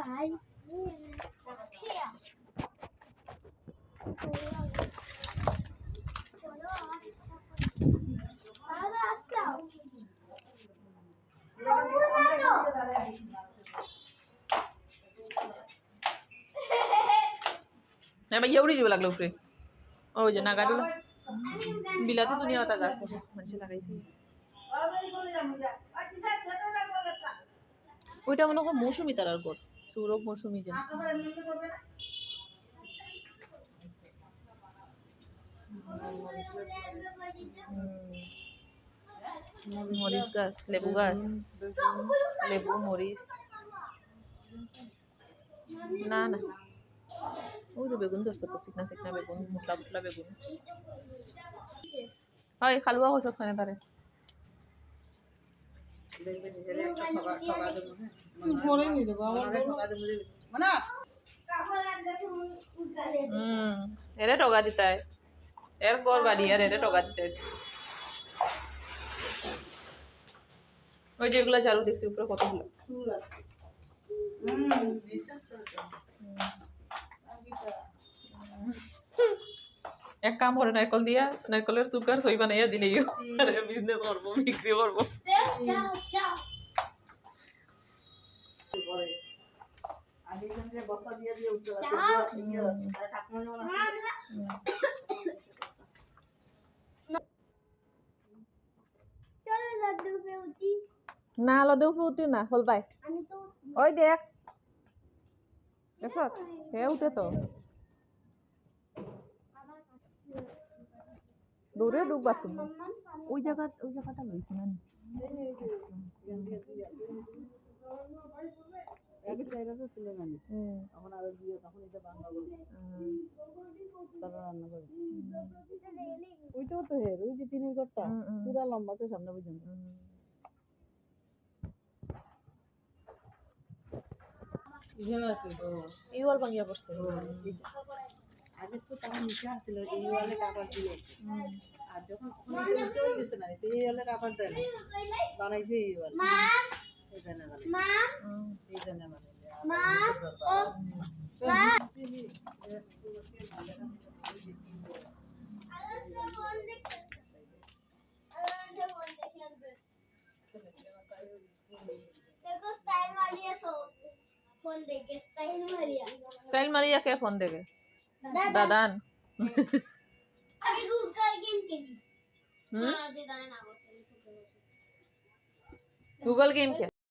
भाई एवढी जीव लागलं उपरे ओ जे ना गाडूला बिलाती दुनिया होता गाছ म्हणजे लागायची ওইটা মনে হয় মৌসুমি তারার ঘর সৌরভ মৌসুমি যেন মরিচ গাছ লেবু গাছ লেবু মরিচ না না ওই তো বেগুন ধরছে তো চিকনা চিকনা বেগুন মুটলা মুটলা বেগুন হয় খালুয়া হয়েছে ওখানে তারে এরে টকা দিতায় এর গর বাড়ি আর এরে টকা দিতে ওই যেগুলো চালু দেখছি উপরে কতগুলো এক কাম করে নারকল দিয়া নারকলের সুগার সই বানাইয়া দিলেই বিজনেস করবো বিক্রি করবো না লদেও ফুটি না হল পাই ওই দেখ দেখ হে উঠে তো দৌড়ে ঢুকবা তুমি ওই জায়গাটা লইছি না ওইটাও তো হের ওই যে টিনের ঘরটা পুরা লম্বা তো সামনে পর্যন্ত এই ওয়াল ভাঙিয়া পড়ছে আগে তো তার নিচে আসছিল এই ওয়ালে কাপড় দিয়ে আর যখন ওখানে চলে গেছে না এই ওয়ালে কাপড় দেয় বানাইছে এই ওয়াল এই জানা মানে এই জানা মানে স্টাইল মারিয়া কে ফোন দেবে দাদান গুগল গেম খেল